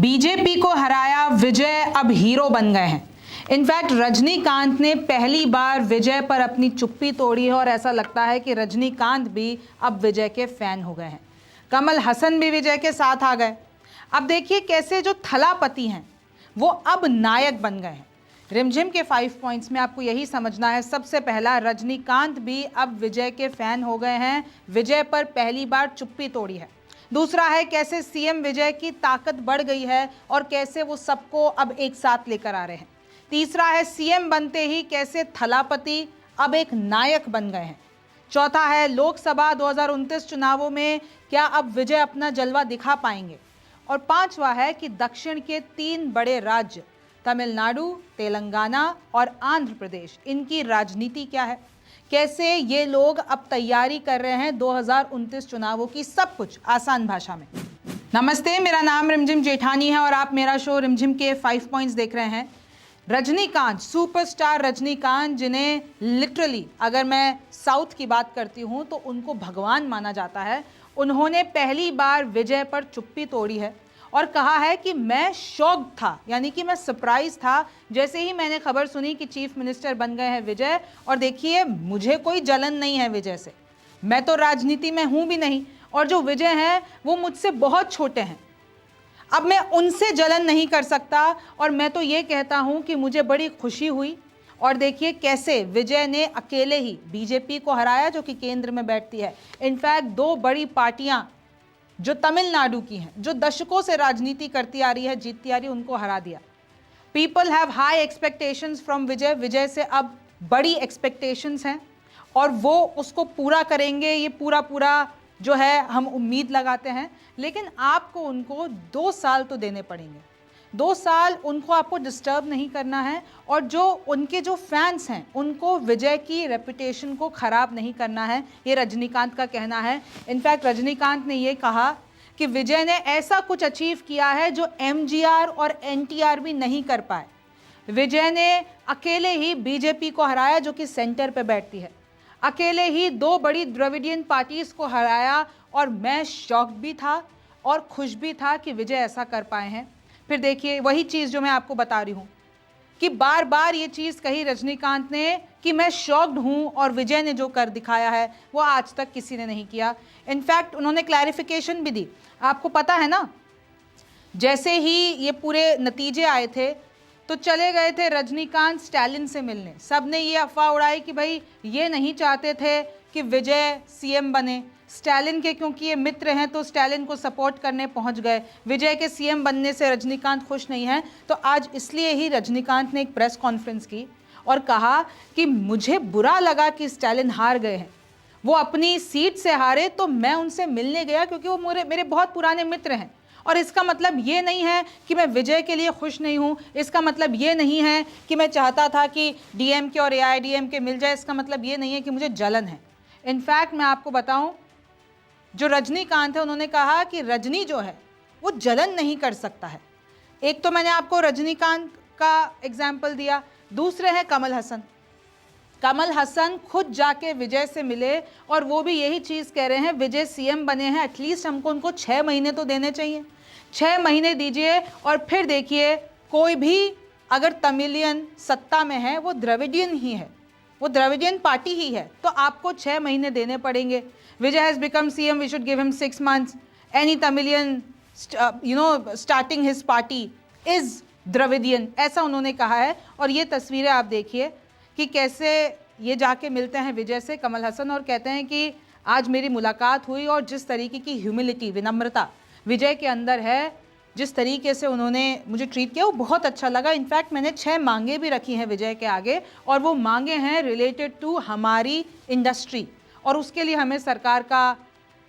BJP को हराया, विजय अब हीरो बन गए हैं। इनफैक्ट रजनीकांत ने पहली बार विजय पर अपनी चुप्पी तोड़ी है और ऐसा लगता है कि रजनीकांत भी अब विजय के फैन हो गए हैं। कमल हसन भी विजय के साथ आ गए। अब देखिए कैसे जो थलापति हैं वो अब नायक बन गए हैं। रिमझिम के 5 पॉइंट्स में आपको यही समझना है। सबसे पहला, रजनीकांत भी अब विजय के फैन हो गए हैं, विजय पर पहली बार चुप्पी तोड़ी है। दूसरा है कैसे सीएम विजय की ताकत बढ़ गई है और कैसे वो सबको अब एक साथ लेकर आ रहे हैं। तीसरा है सीएम बनते ही कैसे थलापति अब एक नायक बन गए हैं। चौथा है लोकसभा 2029 चुनावों में क्या अब विजय अपना जलवा दिखा पाएंगे। और पांचवा है कि दक्षिण के 3 बड़े राज्य तमिलनाडु, तेलंगाना और आंध्र प्रदेश, इनकी राजनीति क्या है, कैसे ये लोग अब तैयारी कर रहे हैं 2029 चुनावों की, सब कुछ आसान भाषा में। नमस्ते, मेरा नाम रिमझिम जेठानी है और आप मेरा शो रिमझिम के 5 पॉइंट्स देख रहे हैं। रजनीकांत, सुपरस्टार रजनीकांत, जिन्हें लिटरली अगर मैं साउथ की बात करती हूं तो उनको भगवान माना जाता है, उन्होंने पहली बार विजय पर चुप्पी तोड़ी है और कहा है कि मैं शॉक्ड था, यानी कि मैं सरप्राइज था जैसे ही मैंने खबर सुनी कि चीफ मिनिस्टर बन गए हैं विजय। और देखिए मुझे कोई जलन नहीं है विजय से, मैं तो राजनीति में हूं भी नहीं, और जो विजय हैं वो मुझसे बहुत छोटे हैं। अब मैं उनसे जलन नहीं कर सकता और मैं तो ये कहता हूं कि मुझे बड़ी खुशी हुई। और देखिए कैसे विजय ने अकेले ही बीजेपी को हराया जो कि केंद्र में बैठती है। इनफैक्ट 2 बड़ी पार्टियां जो तमिलनाडु की हैं, जो दशकों से राजनीति करती आ रही है, जीतती आ रही है, उनको हरा दिया। People have high expectations from Vijay. Vijay से अब बड़ी एक्सपेक्टेशंस हैं और वो उसको पूरा करेंगे, ये पूरा जो है हम उम्मीद लगाते हैं। लेकिन आपको उनको 2 साल तो देने पड़ेंगे। 2 साल उनको आपको डिस्टर्ब नहीं करना है और जो उनके जो फैंस हैं उनको विजय की रेपुटेशन को ख़राब नहीं करना है, ये रजनीकांत का कहना है। इनफैक्ट रजनीकांत ने ये कहा कि विजय ने ऐसा कुछ अचीव किया है जो एमजीआर और एनटीआर भी नहीं कर पाए। विजय ने अकेले ही बीजेपी को हराया जो कि सेंटर पे बैठती है, अकेले ही 2 बड़ी द्रविडियन पार्टीज को हराया और मैं शॉक्ड भी था और खुश भी था कि विजय ऐसा कर पाए हैं। फिर देखिए वही चीज़ जो मैं आपको बता रही हूँ कि बार बार ये चीज़ कही रजनीकांत ने कि मैं शॉक्ड हूँ और विजय ने जो कर दिखाया है वो आज तक किसी ने नहीं किया। इनफैक्ट उन्होंने क्लैरिफिकेशन भी दी। आपको पता है ना, जैसे ही ये पूरे नतीजे आए थे तो चले गए थे रजनीकांत स्टालिन से मिलने। सब ने ये अफवाह उड़ाई कि भाई ये नहीं चाहते थे कि विजय सीएम बने, स्टालिन के क्योंकि ये मित्र हैं तो स्टालिन को सपोर्ट करने पहुंच गए। विजय के सीएम बनने से रजनीकांत खुश नहीं है। तो आज इसलिए ही रजनीकांत ने एक प्रेस कॉन्फ्रेंस की और कहा कि मुझे बुरा लगा कि स्टालिन हार गए हैं, वो अपनी सीट से हारे, तो मैं उनसे मिलने गया क्योंकि वो मेरे बहुत पुराने मित्र हैं। और इसका मतलब ये नहीं है कि मैं विजय के लिए खुश नहीं हूँ, इसका मतलब ये नहीं है कि मैं चाहता था कि डीएमके और एआईडीएमके मिल जाए, इसका मतलब ये नहीं है कि मुझे जलन है। इनफैक्ट मैं आपको बताऊं, जो रजनीकांत है उन्होंने कहा कि रजनी जो है वो जलन नहीं कर सकता है। एक तो मैंने आपको रजनीकांत का एग्जाम्पल दिया, दूसरे हैं कमल हसन। कमल हसन खुद जाके विजय से मिले और वो भी यही चीज़ कह रहे हैं, विजय सीएम बने हैं, एटलीस्ट हमको उनको 6 महीने तो देने चाहिए, 6 महीने दीजिए। और फिर देखिए कोई भी अगर तमिलियन सत्ता में है वो द्रविडियन ही है, वो द्रविडियन पार्टी ही है, तो आपको 6 महीने देने पड़ेंगे। Vijay has become CM, we should give him 6 months। Any Tamilian starting his party is Dravidian, ऐसा उन्होंने कहा है। और ये तस्वीरें आप देखिए कि कैसे ये जाके मिलते हैं विजय से, कमल हसन, और कहते हैं कि आज मेरी मुलाकात हुई और जिस तरीके की ह्यूमिलिटी, विनम्रता विजय के अंदर है, जिस तरीके से उन्होंने मुझे ट्रीट किया वो बहुत अच्छा लगा। इनफैक्ट मैंने 6 मांगे भी रखी हैं विजय के आगे और वो मांगे हैं रिलेटेड टू हमारी इंडस्ट्री और उसके लिए हमें सरकार का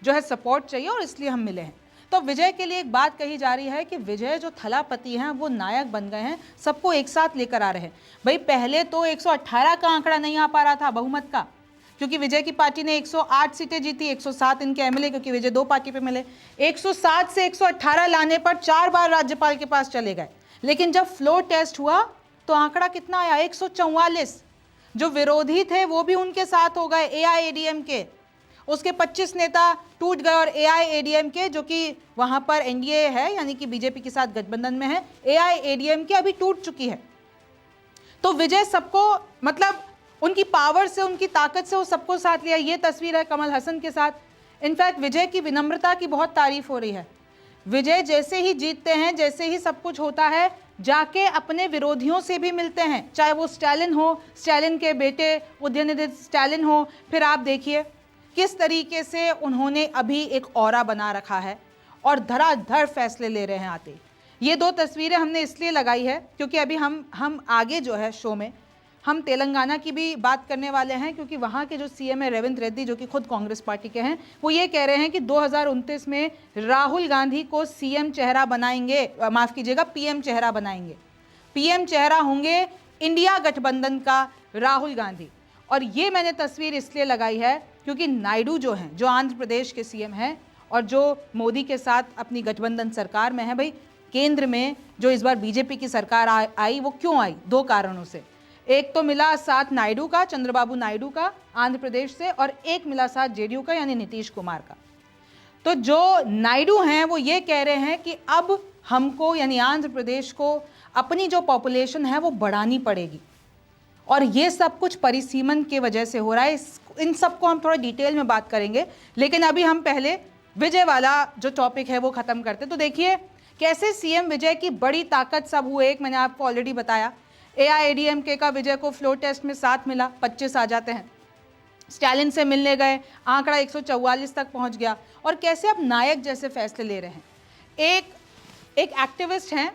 जो है सपोर्ट चाहिए और इसलिए हम मिले हैं। तो विजय के लिए एक बात कही जा रही है कि विजय जो थलापति हैं वो नायक बन गए हैं, सबको एक साथ लेकर आ रहे हैं। भाई पहले तो 118 का आंकड़ा नहीं आ पा रहा था बहुमत का, क्योंकि विजय की पार्टी ने 108 सीटें जीती, 107 इनके एमएलए, क्योंकि विजय 2 पार्टी पे मिले। 107 से 118 लाने पर 4 बार राज्यपाल के पास चले गए। लेकिन जब फ्लोर टेस्ट हुआ तो आंकड़ा कितना आया, 144। जो विरोधी थे वो भी उनके साथ हो गए, एआईएडीएमके, उसके 25 नेता टूट गए और AIADMK जो कि वहां पर NDA है यानी कि बीजेपी के साथ गठबंधन में है, AIADMK अभी टूट चुकी है। तो विजय सबको, मतलब उनकी पावर से, उनकी ताकत से वो सबको साथ लिया। ये तस्वीर है कमल हसन के साथ। इनफैक्ट विजय की विनम्रता की बहुत तारीफ हो रही है। विजय जैसे ही जीतते हैं, जैसे ही सब कुछ होता है, जाके अपने विरोधियों से भी मिलते हैं, चाहे वो स्टालिन हो, स्टालिन के बेटे उदयनिधि स्टालिन हो। फिर आप देखिए किस तरीके से उन्होंने अभी एक ऑरा बना रखा है और धड़ाधड़ फैसले ले रहे हैं आते। ये दो तस्वीरें हमने इसलिए लगाई है क्योंकि अभी हम आगे जो है शो में हम तेलंगाना की भी बात करने वाले हैं, क्योंकि वहाँ के जो CM है रेवंत रेड्डी, जो कि खुद कांग्रेस पार्टी के हैं, वो ये कह रहे हैं कि 2029 में राहुल गांधी को CM चेहरा बनाएंगे, माफ़ कीजिएगा PM चेहरा बनाएंगे। PM चेहरा होंगे इंडिया गठबंधन का राहुल गांधी। और ये मैंने तस्वीर इसलिए लगाई है क्योंकि नायडू जो हैं, जो आंध्र प्रदेश के CM हैं और जो मोदी के साथ अपनी गठबंधन सरकार में है, भाई केंद्र में जो इस बार बीजेपी की सरकार आई, वो क्यों आई? दो कारणों से। एक तो मिला साथ नायडू का, चंद्रबाबू नायडू का आंध्र प्रदेश से, और एक मिला साथ JDU का यानी नीतीश कुमार का। तो जो नायडू हैं वो ये कह रहे हैं कि अब हमको यानी आंध्र प्रदेश को अपनी जो पॉपुलेशन है वो बढ़ानी पड़ेगी, और ये सब कुछ परिसीमन की वजह से हो रहा है। इन सबको हम थोड़ा डिटेल में बात करेंगे, लेकिन अभी हम पहले विजय वाला जो टॉपिक है वो खत्म करते। तो देखिए कैसे CM विजय की बड़ी ताकत सब हुए। एक मैंने आपको ऑलरेडी बताया, AIADMK का विजय को फ्लोर टेस्ट में 7 मिला, 25 आ जाते हैं। स्टालिन से मिलने गए, आंकड़ा 144 तक पहुंच गया। और कैसे अब नायक जैसे फैसले ले रहे हैं। एक एक्टिविस्ट हैं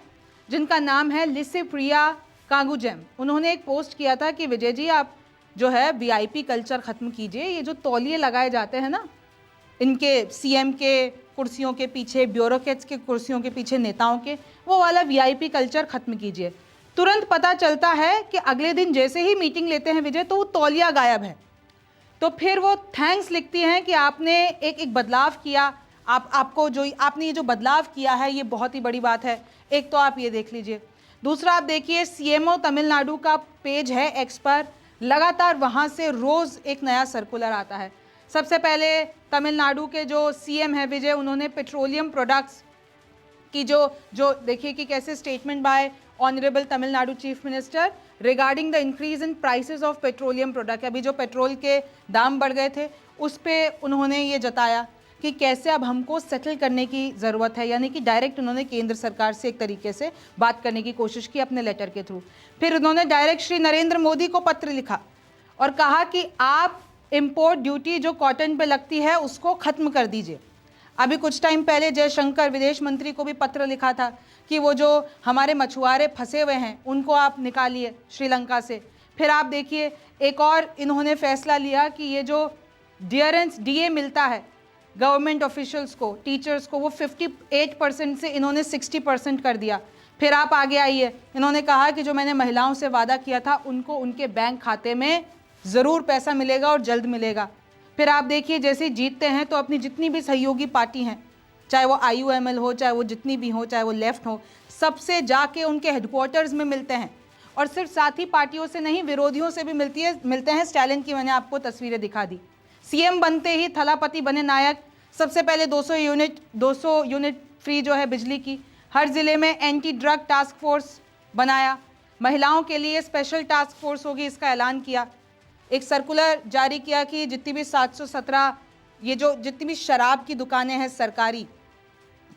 जिनका नाम है लिसिप्रिया कांगुजेम। उन्होंने एक पोस्ट किया था कि विजय जी आप जो है VIP कल्चर ख़त्म कीजिए। ये जो तौलिए लगाए जाते हैं ना इनके CM के कुर्सियों के पीछे, ब्यूरोक्रेट्स के कुर्सियों के पीछे, नेताओं के, वो वाला VIP कल्चर ख़त्म कीजिए। तुरंत पता चलता है कि अगले दिन जैसे ही मीटिंग लेते हैं विजय, तो वो तौलिया गायब है। तो फिर वो थैंक्स लिखती हैं कि आपने एक बदलाव किया, आपको जो आपने ये जो बदलाव किया है ये बहुत ही बड़ी बात है। एक तो आप ये देख लीजिए। दूसरा आप देखिए CMO तमिलनाडु का पेज है X पर, लगातार वहाँ से रोज़ एक नया सर्कुलर आता है। सबसे पहले तमिलनाडु के जो CM है विजय, उन्होंने पेट्रोलियम प्रोडक्ट्स की जो देखिए कि कैसे statement by honourable Tamil Nadu chief minister regarding the increase in prices of petroleum product. अभी जो पेट्रोल के दाम बढ़ गए थे उस पर उन्होंने ये जताया कि कैसे अब हमको सेटल करने की ज़रूरत है, यानी कि डायरेक्ट उन्होंने केंद्र सरकार से एक तरीके से बात करने की कोशिश की अपने लेटर के थ्रू। फिर उन्होंने डायरेक्ट श्री नरेंद्र मोदी को पत्र लिखा और कहा कि आप इम्पोर्ट ड्यूटी जो कॉटन पे लगती है उसको ख़त्म कर दीजिए। अभी कुछ टाइम पहले जयशंकर विदेश मंत्री को भी पत्र लिखा था कि वो जो हमारे मछुआरे फंसे हुए हैं उनको आप निकालिए श्रीलंका से। फिर आप देखिए एक और इन्होंने फैसला लिया कि ये जो डियरेंस DA मिलता है गवर्नमेंट ऑफिशियल्स को, टीचर्स को, वो 58% से इन्होंने 60% कर दिया। फिर आप आगे आइए, इन्होंने कहा कि जो मैंने महिलाओं से वादा किया था उनको उनके बैंक खाते में ज़रूर पैसा मिलेगा और जल्द मिलेगा। फिर आप देखिए जैसे जीतते हैं तो अपनी जितनी भी सहयोगी पार्टी हैं, चाहे वो IUML हो, चाहे वो जितनी भी हो, चाहे वो लेफ्ट हो, सबसे जाके उनके हेडक्वार्टर्स में मिलते हैं। और सिर्फ साथी पार्टियों से नहीं, विरोधियों से भी मिलते हैं। स्टालिन की मैंने आपको तस्वीरें दिखा दी। CM बनते ही थलापति बने नायक। सबसे पहले 200 यूनिट फ्री जो है बिजली की, हर ज़िले में एंटी ड्रग टास्क फोर्स बनाया, महिलाओं के लिए स्पेशल टास्क फोर्स होगी इसका ऐलान किया। एक सर्कुलर जारी किया कि जितनी भी 717 ये जो जितनी भी शराब की दुकानें हैं सरकारी,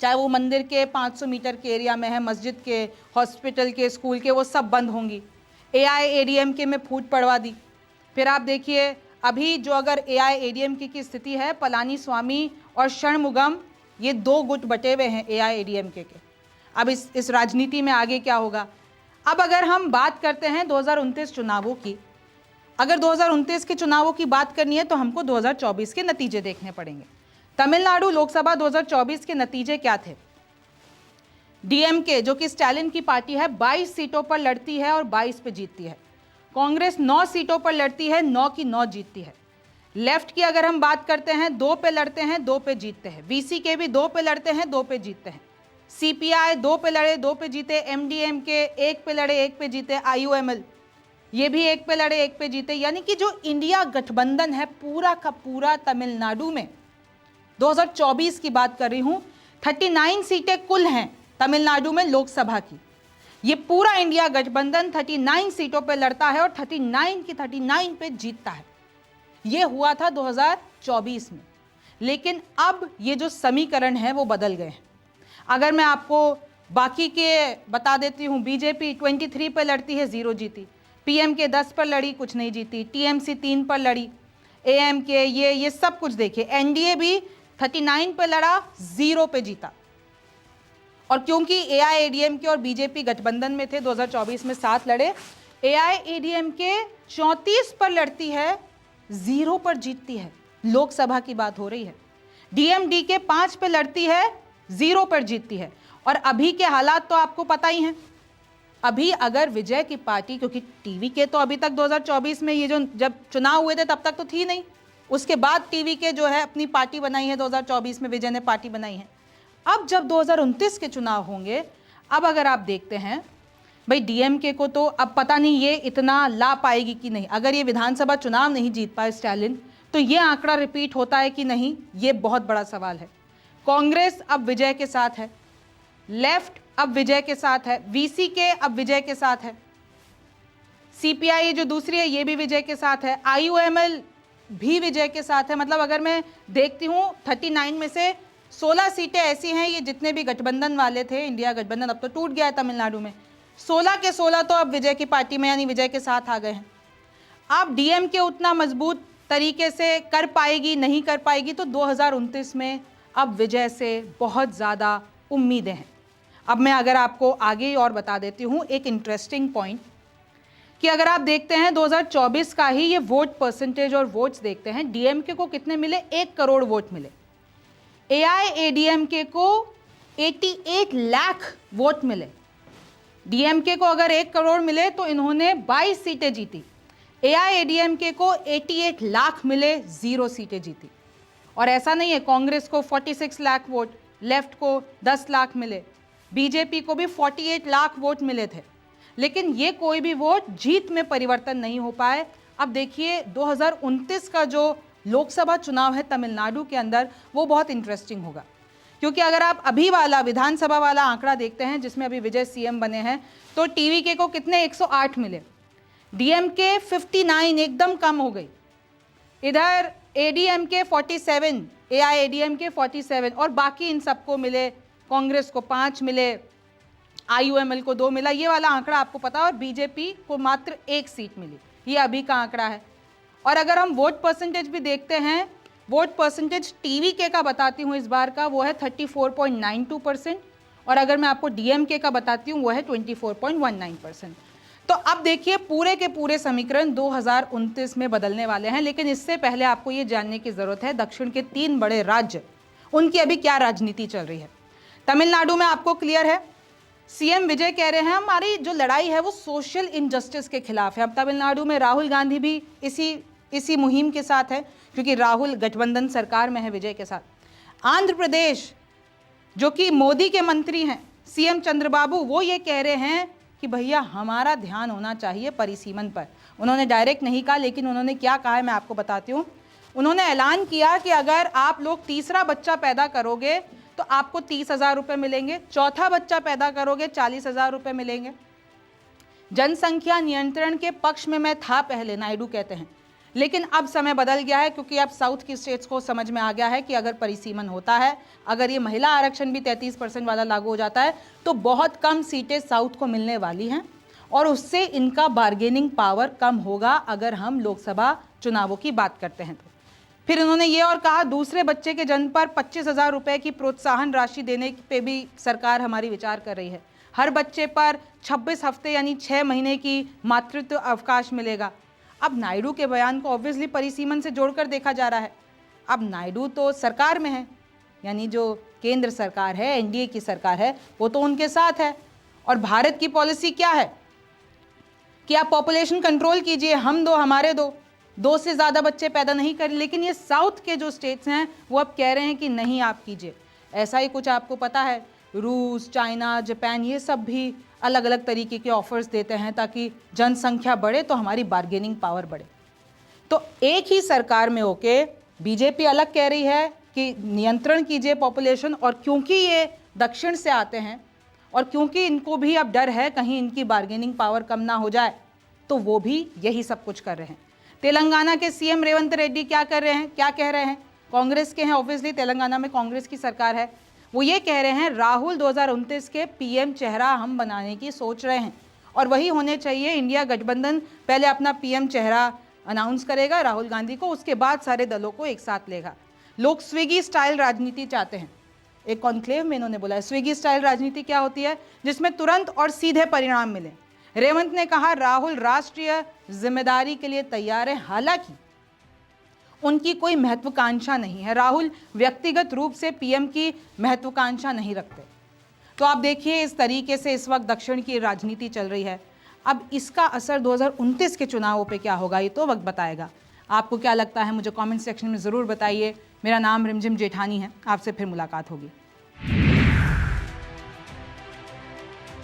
चाहे वो मंदिर के 500 मीटर के एरिया में है, मस्जिद के, हॉस्पिटल के, स्कूल के, वो सब बंद होंगी। AIADMK में फूट पड़वा दी। फिर आप देखिए अभी जो अगर AIADMK की स्थिति है, पलानी स्वामी और षणमुगम ये 2 गुट बटे हुए हैं AIADMK के। अब इस राजनीति में आगे क्या होगा। अब अगर हम बात करते हैं 2029 चुनावों की, अगर 2029 के चुनावों की बात करनी है तो हमको 2024 के नतीजे देखने पड़ेंगे। तमिलनाडु लोकसभा 2024 के नतीजे क्या थे। DMK जो कि स्टालिन की पार्टी है 22 सीटों पर लड़ती है और 22 पे जीतती है। कांग्रेस 9 सीटों पर लड़ती है, 9 की 9 जीतती है। लेफ्ट की अगर हम बात करते हैं 2 पे लड़ते हैं, 2 पे जीतते हैं। VCK भी 2 पे लड़ते हैं, 2 पे जीतते हैं। CPI 2 पे लड़े, 2 पे जीते। MDMK 1 पे लड़े, 1 पे जीते। IUML ये भी एक पे लड़े एक पे जीते, यानी कि जो इंडिया गठबंधन है पूरा का पूरा तमिलनाडु में 2024 की बात कर रही हूं, 39 सीटें कुल हैं तमिलनाडु में लोकसभा की। ये पूरा इंडिया गठबंधन 39 सीटों पे लड़ता है और 39 की 39 पे जीतता है। ये हुआ था 2024 में, लेकिन अब ये जो समीकरण है वो बदल गए हैं। अगर मैं आपको बाकी के बता देती हूँ, बीजेपी 23 पर लड़ती है, 0 जीती। पीएमके 10 पर लड़ी, कुछ नहीं जीती। टीएमसी 3 पर लड़ी। एएमके ये सब कुछ देखिए। एनडीए भी 39 पर लड़ा, 0 पे जीता। और क्योंकि एआईएडीएमके और बीजेपी गठबंधन में थे, 2024 में साथ लड़े। एआईएडीएमके 34 पर लड़ती है, 0 पर जीतती है। लोकसभा की बात हो रही है। डीएमडीके 5 पे लड़ती है, 0 पर जीतती है। और अभी के हालात तो आपको पता ही हैं। अभी अगर विजय की पार्टी, क्योंकि टीवी के तो अभी तक 2024 में ये जो जब चुनाव हुए थे तब तक तो थी नहीं, उसके बाद टीवी के जो है अपनी पार्टी बनाई है, 2024 में विजय ने पार्टी बनाई है। अब जब 2029 के चुनाव होंगे, अब अगर आप देखते हैं भाई डीएमके को तो अब पता नहीं ये इतना ला पाएगी कि नहीं। अगर ये विधानसभा चुनाव नहीं जीत पाए स्टालिन, तो ये आंकड़ा रिपीट होता है कि नहीं, ये बहुत बड़ा सवाल है। कांग्रेस अब विजय के साथ है, लेफ्ट अब विजय के साथ है, वीसीके अब विजय के साथ है, सीपीआई जो दूसरी है ये भी विजय के साथ है, आईयूएमएल भी विजय के साथ है। मतलब अगर मैं देखती हूँ 39 में से 16 सीटें ऐसी हैं, ये जितने भी गठबंधन वाले थे, इंडिया गठबंधन अब तो टूट गया है तमिलनाडु में, 16 के 16 तो अब विजय की पार्टी में यानी विजय के साथ आ गए हैं। अब डीएमके उतना मजबूत तरीके से कर पाएगी नहीं कर पाएगी, तो 2029 में अब विजय से बहुत ज़्यादा उम्मीदें हैं। अब मैं अगर आपको आगे और बता देती हूँ एक इंटरेस्टिंग पॉइंट, कि अगर आप देखते हैं 2024 का ही ये वोट परसेंटेज और वोट्स देखते हैं, डीएमके को कितने मिले, 1 करोड़ वोट मिले। एआईएडीएमके को 88 लाख वोट मिले। डीएमके को अगर 1 करोड़ मिले तो इन्होंने 22 सीटें जीती। एआईएडीएमके को 88 लाख मिले, 0 सीटें जीती। और ऐसा नहीं है, कांग्रेस को 46 लाख वोट, लेफ्ट को 10 लाख मिले, बीजेपी को भी 48 लाख वोट मिले थे, लेकिन ये कोई भी वोट जीत में परिवर्तन नहीं हो पाए। अब देखिए 2029 का जो लोकसभा चुनाव है तमिलनाडु के अंदर, वो बहुत इंटरेस्टिंग होगा, क्योंकि अगर आप अभी वाला विधानसभा वाला आंकड़ा देखते हैं जिसमें अभी विजय सीएम बने हैं, तो टीवीके को कितने 108 मिले, डीएमके 59, एकदम कम हो गई। इधर एडीएमके 47, एआईएडीएमके 47, और बाकी इन सबको मिले, कांग्रेस को 5 मिले, आईयूएमएल को 2 मिला, ये वाला आंकड़ा आपको पता है। और बीजेपी को मात्र 1 सीट मिली, ये अभी का आंकड़ा है। और अगर हम वोट परसेंटेज भी देखते हैं, वोट परसेंटेज टीवीके का बताती हूँ इस बार का, वो है 34.92%, और अगर मैं आपको डीएमके का बताती हूँ वो है 24.19%। तो अब देखिए पूरे के पूरे समीकरण 2029 में बदलने वाले हैं। लेकिन इससे पहले आपको ये जानने की ज़रूरत है दक्षिण के 3 बड़े राज्य, उनकी अभी क्या राजनीति चल रही है। तमिलनाडु में आपको क्लियर है, सीएम विजय कह रहे हैं हमारी जो लड़ाई है वो सोशल इनजस्टिस के खिलाफ है। अब तमिलनाडु में राहुल गांधी भी इसी मुहिम के साथ है, क्योंकि राहुल गठबंधन सरकार में है विजय के साथ। आंध्र प्रदेश जो कि मोदी के मंत्री हैं, सीएम चंद्रबाबू, वो ये कह रहे हैं कि भैया हमारा ध्यान होना चाहिए परिसीमन पर। उन्होंने डायरेक्ट नहीं कहा, लेकिन उन्होंने क्या कहा है मैं आपको बताती हूँ। उन्होंने ऐलान किया कि अगर आप लोग तीसरा बच्चा पैदा करोगे तो आपको 30,000 रुपये मिलेंगे, चौथा बच्चा पैदा करोगे 40,000 रुपये मिलेंगे। जनसंख्या नियंत्रण के पक्ष में मैं था पहले, नायडू कहते हैं, लेकिन अब समय बदल गया है, क्योंकि अब साउथ की स्टेट्स को समझ में आ गया है कि अगर परिसीमन होता है, अगर ये महिला आरक्षण भी 33% वाला लागू हो जाता है, तो बहुत कम सीटें साउथ को मिलने वाली हैं, और उससे इनका बार्गेनिंग पावर कम होगा अगर हम लोकसभा चुनावों की बात करते हैं तो। फिर उन्होंने ये और कहा, दूसरे बच्चे के जन्म पर 25,000 रुपये की प्रोत्साहन राशि देने पे भी सरकार हमारी विचार कर रही है। हर बच्चे पर 26 हफ्ते यानी 6 महीने की मातृत्व अवकाश मिलेगा। अब नायडू के बयान को ऑब्वियसली परिसीमन से जोड़कर देखा जा रहा है। अब नायडू तो सरकार में है, यानी जो केंद्र सरकार है, एनडीए की सरकार है, वो तो उनके साथ है। और भारत की पॉलिसी क्या है कि आप पॉपुलेशन कंट्रोल कीजिए, हम दो हमारे दो से ज़्यादा बच्चे पैदा नहीं करें। लेकिन ये साउथ के जो स्टेट्स हैं वो अब कह रहे हैं कि नहीं आप कीजिए। ऐसा ही कुछ आपको पता है, रूस, चाइना, जापान, ये सब भी अलग अलग तरीके के ऑफर्स देते हैं ताकि जनसंख्या बढ़े तो हमारी बार्गेनिंग पावर बढ़े। तो एक ही सरकार में होके बीजेपी अलग कह रही है कि नियंत्रण कीजिए पॉपुलेशन, और क्योंकि ये दक्षिण से आते हैं और क्योंकि इनको भी अब डर है कहीं इनकी बार्गेनिंग पावर कम ना हो जाए, तो वो भी यही सब कुछ कर रहे हैं। तेलंगाना के सीएम रेवंत रेड्डी क्या कर रहे हैं, क्या कह रहे हैं? कांग्रेस के हैं, ऑब्वियसली तेलंगाना में कांग्रेस की सरकार है। वो ये कह रहे हैं राहुल 2029 के पीएम चेहरा हम बनाने की सोच रहे हैं और वही होने चाहिए। इंडिया गठबंधन पहले अपना पीएम चेहरा अनाउंस करेगा राहुल गांधी को, उसके बाद सारे दलों को एक साथ लेगा। लोग स्विगी स्टाइल राजनीति चाहते हैं। एक कॉन्क्लेव में इन्होंने बोला है स्विगी स्टाइल राजनीति क्या होती है, जिसमें तुरंत और सीधे परिणाम मिले। रेवंत ने कहा राहुल राष्ट्रीय जिम्मेदारी के लिए तैयार है, हालांकि उनकी कोई महत्वाकांक्षा नहीं है। राहुल व्यक्तिगत रूप से पीएम की महत्वाकांक्षा नहीं रखते। तो आप देखिए इस तरीके से इस वक्त दक्षिण की राजनीति चल रही है। अब इसका असर 2029 के चुनावों पे क्या होगा ये तो वक्त बताएगा। आपको क्या लगता है मुझे कमेंट सेक्शन में ज़रूर बताइए। मेरा नाम रिमझिम जेठानी है, आपसे फिर मुलाकात होगी।